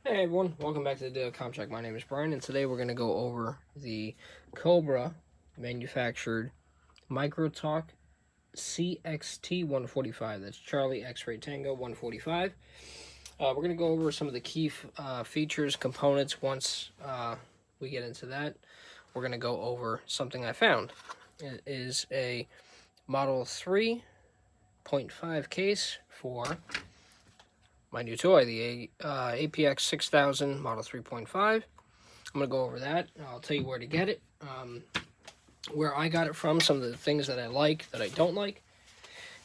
Hey everyone, welcome back to the Daily Check. My name is Brian, and today we're going to go over the Cobra manufactured microTALK cxt145. That's Charlie X-Ray Tango 145. We're going to go over some of the key features, components. Once we get into that, we're going to go over something I found. It is a Model 3.5 case for my new toy, the APX 6000 Model 3.5. I'm going to go over that. I'll tell you where to get it, where I got it from, some of the things that I like, that I don't like,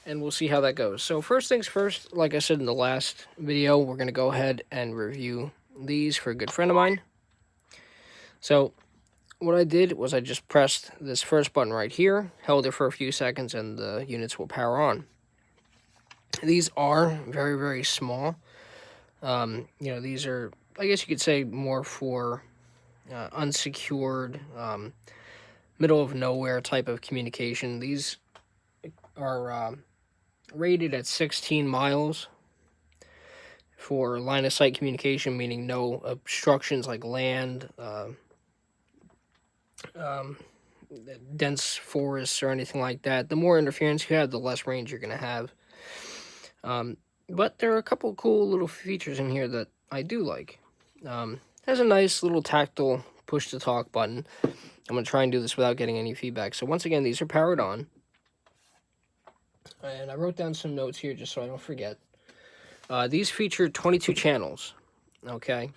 and we'll see how that goes. So first things first, like I said in the last video, we're going to go ahead and review these for a good friend of mine. So what I did was I just pressed this first button right here, held it for a few seconds, and the units will power on. These are very, very small. These are, I guess you could say, more for unsecured, middle of nowhere type of communication. These are rated at 16 miles for line of sight communication, meaning no obstructions like land, dense forests, or anything like that. The more interference you have, the less range you're going to have. But there are a couple cool little features in here that I do like. Has a nice little tactile push-to-talk button. I'm going to try and do this without getting any feedback. So once again, these are powered on. And I wrote down some notes here just so I don't forget. These feature 22 channels. Okay.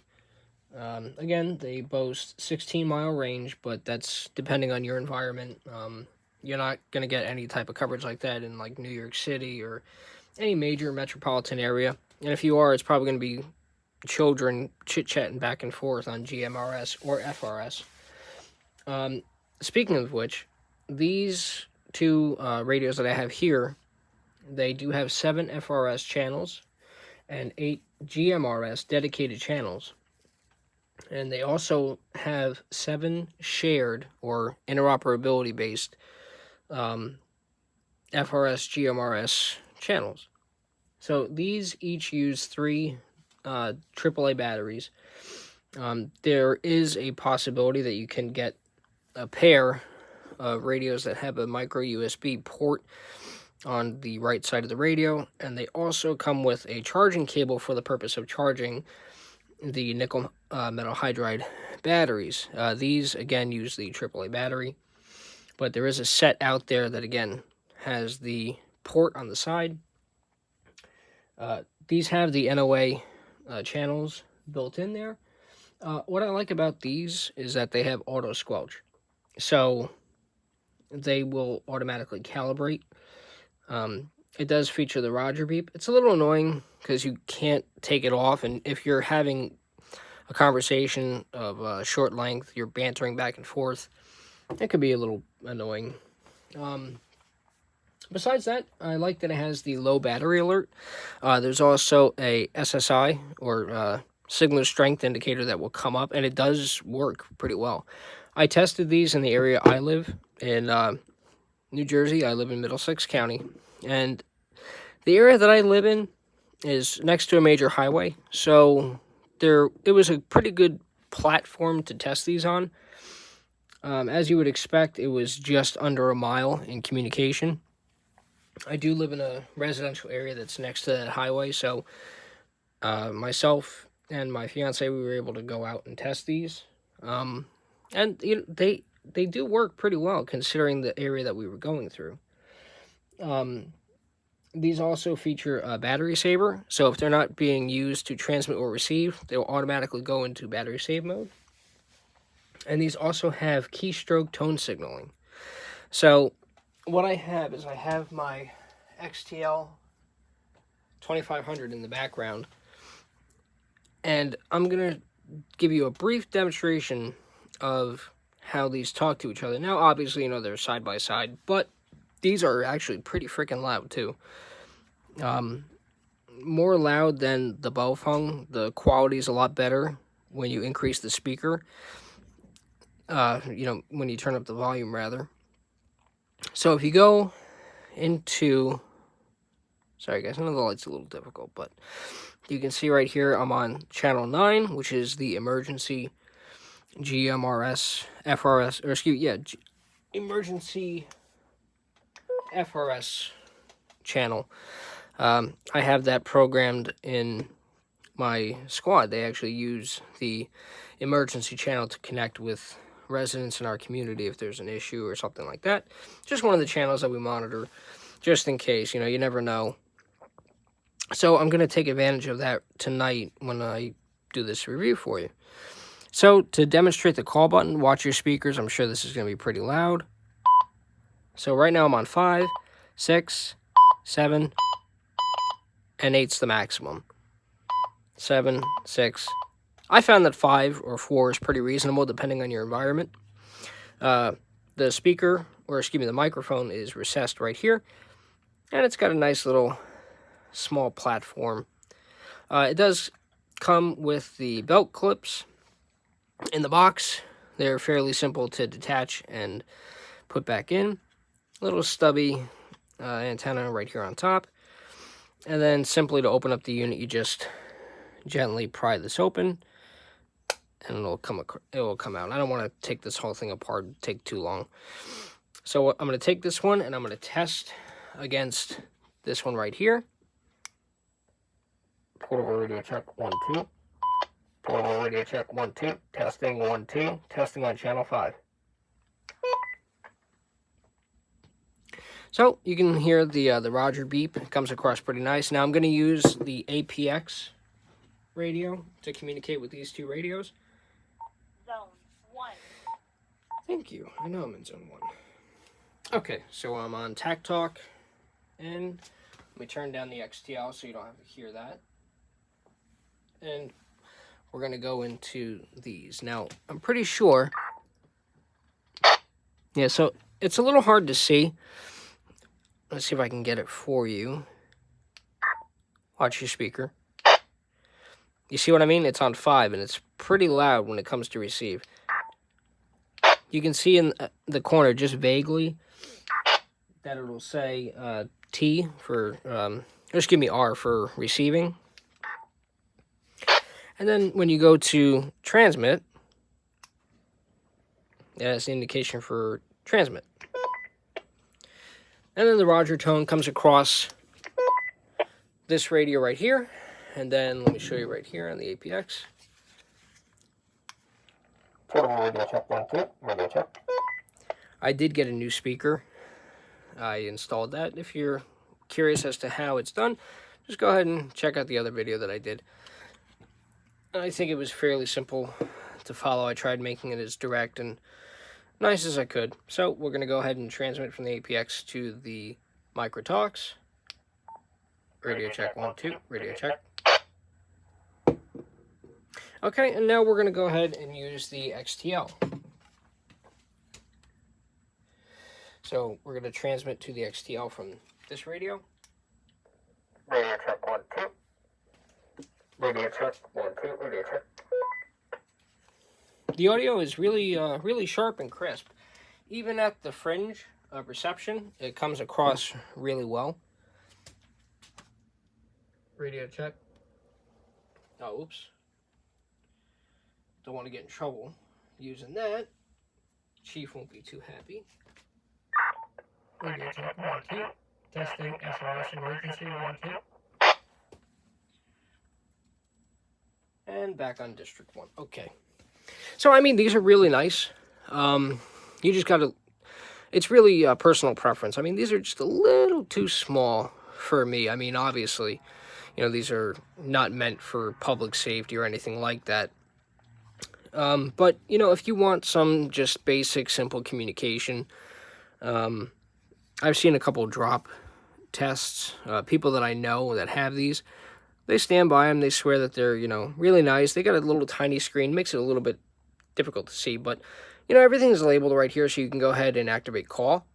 Again, they boast 16-mile range, but that's depending on your environment. You're not going to get any type of coverage like that in like New York City or any major metropolitan area. And if you are, it's probably going to be children chit-chatting back and forth on GMRS or FRS. Speaking of which, these two radios that I have here, they do have 7 FRS channels and 8 GMRS dedicated channels. And they also have 7 shared or interoperability based FRS GMRS channels. So these each use 3 AAA batteries. There is a possibility that you can get a pair of radios that have a micro USB port on the right side of the radio, and they also come with a charging cable for the purpose of charging the nickel metal hydride batteries. These again use the AAA battery, but there is a set out there that again has the port on the side. These have the NOA channels built in there. What I like about these is that they have auto squelch, so they will automatically calibrate. It does feature the Roger beep. It's a little annoying because you can't take it off, and if you're having a conversation of short length, you're bantering back and forth, it could be a little annoying. Besides that, I like that it has the low battery alert. There's also a SSI, or signal strength indicator, that will come up, and it does work pretty well. I tested these in the area I live in, New Jersey. I live in Middlesex County, and the area that I live in is next to a major highway, so it was a pretty good platform to test these on. As you would expect, it was just under a mile in communication. I do live in a residential area that's next to that highway, so myself and my fiance, we were able to go out and test these, and they do work pretty well considering the area that we were going through. These also feature a battery saver, so if they're not being used to transmit or receive, they'll automatically go into battery save mode. And these also have keystroke tone signaling. So what I have is I have my XTL 2500 in the background, and I'm going to give you a brief demonstration of how these talk to each other. Now, obviously, they're side by side, but these are actually pretty freaking loud, too. More loud than the Baofeng. The quality is a lot better when you increase the speaker. When you turn up the volume, rather. So if you go into... Sorry, guys, I know the light's a little difficult, but You can see right here I'm on channel 9, which is the emergency GMRS, FRS, or excuse, yeah, emergency FRS channel. I have that programmed in my squad. They actually use the emergency channel to connect with residents in our community if there's an issue or something like that. Just one of the channels that we monitor, just in case, you know, you never know. So I'm going to take advantage of that tonight when I do this review for you. So to demonstrate the call button, watch your speakers. I'm sure this is going to be pretty loud. So right now I'm on 5, 6, 7, and 8's the maximum. 7, 6. I found that 5 or 4 is pretty reasonable depending on your environment. The speaker, or excuse me, the microphone is recessed right here. And it's got a nice little small platform. It does come with the belt clips in the box. They're fairly simple to detach and put back in. Little stubby antenna right here on top. And then simply to open up the unit, you just gently pry this open and it'll come out. I don't want to take this whole thing apart, it'd take too long. So I'm going to take this one and I'm going to test against this one right here. Portable radio check 1 2. Portable radio check 1 2. Testing 1 2. Testing on channel 5. So you can hear the Roger beep. It comes across pretty nice. Now I'm going to use the APX radio to communicate with these two radios. Zone 1. Thank you. I know I'm in zone 1. Okay, so I'm on TAC Talk, and let me turn down the XTL so you don't have to hear that. And we're going to go into these. Now, I'm pretty sure, yeah, so it's a little hard to see. Let's see if I can get it for you. Watch your speaker. You see what I mean? It's on 5, and it's pretty loud when it comes to receive. You can see in the corner, just vaguely, that it'll say T for, or excuse me, R for receiving. And then when you go to transmit, that's the indication for transmit. And then the Roger tone comes across this radio right here. And then let me show you right here on the APX. Portable radio check 1 2. Radio check. I did get a new speaker. I installed that. If you're curious as to how it's done, just go ahead and check out the other video that I did. I think it was fairly simple to follow. I tried making it as direct and nice as I could. So we're going to go ahead and transmit from the APX to the microTALKs. Radio check 1 2. Radio check. Okay, and now we're going to go ahead and use the XTL. So we're going to transmit to the XTL from this radio. Radio check 1 2. Radio check 1 2. Radio check. The audio is really, really sharp and crisp. Even at the fringe of reception, it comes across really well. Radio check. Oh, oops. Don't want to get in trouble using that. Chief won't be too happy. Radio check 1 2. Testing SOS emergency 1 2. And back on District 1. Okay. So, I mean, these are really nice. You just got to... It's really a personal preference. I mean, these are just a little too small for me. I mean, obviously, you know, these are not meant for public safety or anything like that. But, you know, if you want some just basic, simple communication, I've seen a couple drop tests. People that I know that have these, they stand by them. They swear that they're, you know, really nice. They got a little tiny screen. Makes it a little bit difficult to see. But, you know, everything is labeled right here, so you can go ahead and activate call.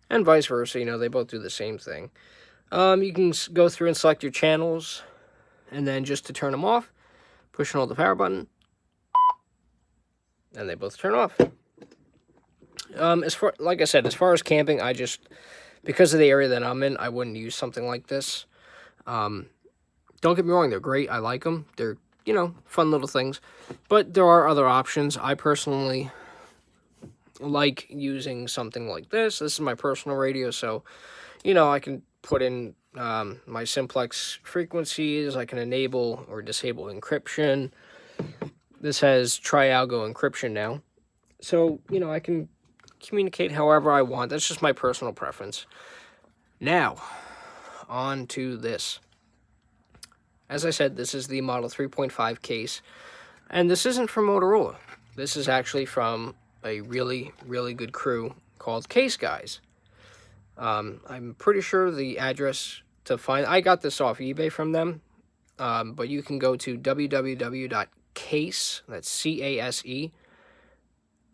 And vice versa. You know, they both do the same thing. You can go through and select your channels. And then just to turn them off, push and hold the power button. And they both turn off. Like I said, as far as camping, I just because of the area that I'm in, I wouldn't use something like this. Don't get me wrong, they're great. I like them. They're, you know, fun little things. But there are other options. I personally like using something like this. This is my personal radio, so, you know, I can put in my simplex frequencies. I can enable or disable encryption. This has tri-algo encryption now. So, you know, I can communicate however I want. That's just my personal preference. Now, on to this. As I said, this is the Model 3.5 case. And this isn't from Motorola. This is actually from a really, really good crew called Case Guys. I'm pretty sure the address to find... I got this off eBay from them. But you can go to www.case, that's C-A-S-E,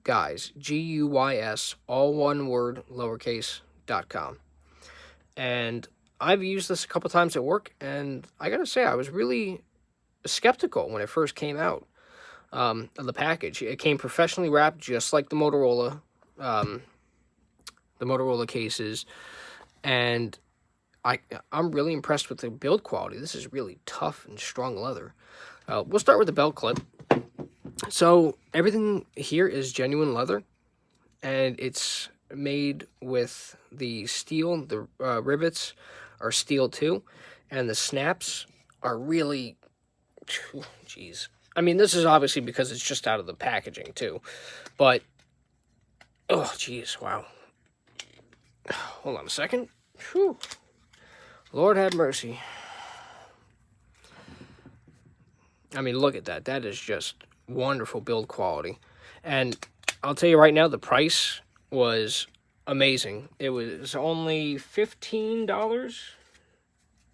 guys, G-U-Y-S, all one word, lowercase.com. And I've used this a couple times at work, and I gotta say, I was really skeptical when it first came out, of the package. It came professionally wrapped, just like the Motorola cases, and I'm really impressed with the build quality. This is really tough and strong leather. We'll start with the belt clip. So everything here is genuine leather, and it's made with the steel. The rivets are steel too, and the snaps are really, jeez. I mean, this is obviously because it's just out of the packaging too, but, oh, jeez, wow. Hold on a second. Whew. Lord have mercy. I mean, look at that. That is just wonderful build quality. And I'll tell you right now, the price was amazing. It was only $15,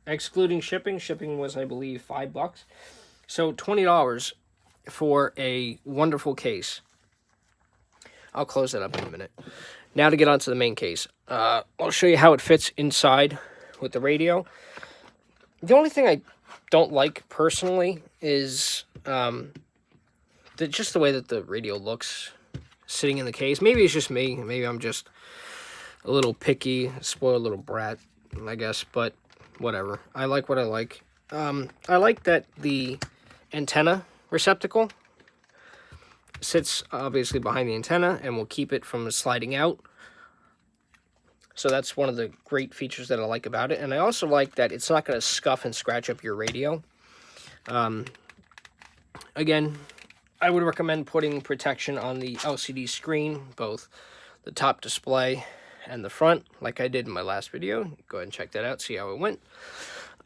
excluding shipping. Shipping was, I believe, $5. So $20 for a wonderful case. I'll close that up in a minute. Now to get onto the main case. I'll show you how it fits inside with the radio. The only thing I don't like personally is just the way that the radio looks sitting in the case. Maybe it's just me. Maybe I'm just a little picky, spoiled little brat, I guess, but whatever. I like what I like. I like that the antenna receptacle sits obviously behind the antenna and will keep it from sliding out. So that's one of the great features that I like about it. And I also like that it's not going to scuff and scratch up your radio. Again, I would recommend putting protection on the LCD screen, both the top display and the front, like I did in my last video. Go ahead and check that out, see how it went.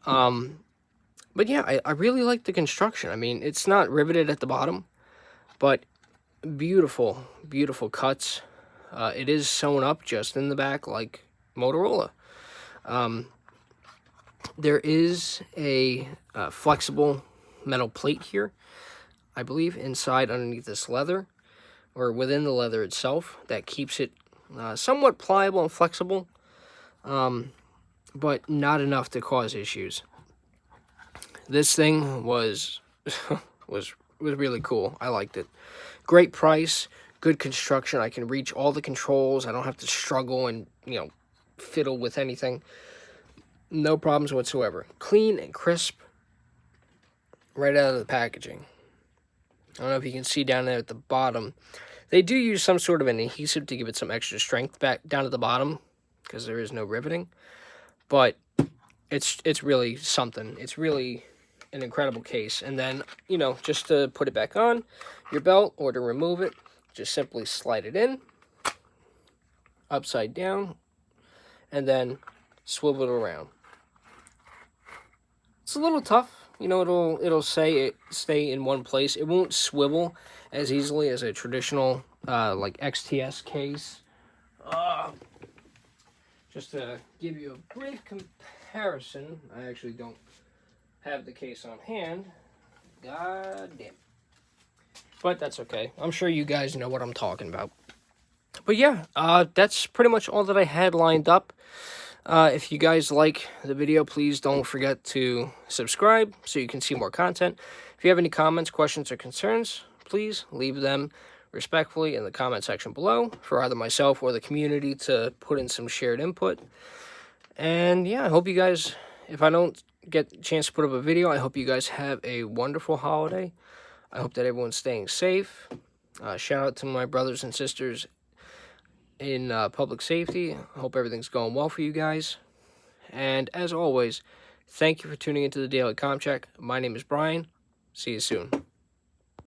But yeah, I really like the construction. I mean, it's not riveted at the bottom, but beautiful, beautiful cuts. It is sewn up just in the back like Motorola. There is a flexible metal plate here, I believe, inside underneath this leather, or within the leather itself, that keeps it somewhat pliable and flexible, but not enough to cause issues. This thing was was really cool. I liked it. Great price, good construction. I can reach all the controls. I don't have to struggle and, you know, fiddle with anything. No problems whatsoever. Clean and crisp right out of the packaging. I don't know if you can see down there at the bottom. They do use some sort of an adhesive to give it some extra strength back down at the bottom, because there is no riveting. But it's really something. It's really an incredible case. And then, you know, just to put it back on your belt or to remove it, just simply slide it in, upside down, and then swivel it around. It's a little tough. You know, it'll stay in one place. It won't swivel as easily as a traditional like XTS case. Just to give you a brief comparison, I actually don't have the case on hand. God damn. But that's okay. I'm sure you guys know what I'm talking about. But yeah, that's pretty much all that I had lined up. If you guys like the video, please don't forget to subscribe so you can see more content. If you have any comments, questions, or concerns, please leave them respectfully in the comment section below for either myself or the community to put in some shared input. And yeah, I hope you guys, if I don't get a chance to put up a video, I hope you guys have a wonderful holiday. I hope that everyone's staying safe. Shout out to my brothers and sisters in public safety. I hope everything's going well for you guys. And as always, thank you for tuning into the Daily Com Check. My name is Brian. See you soon.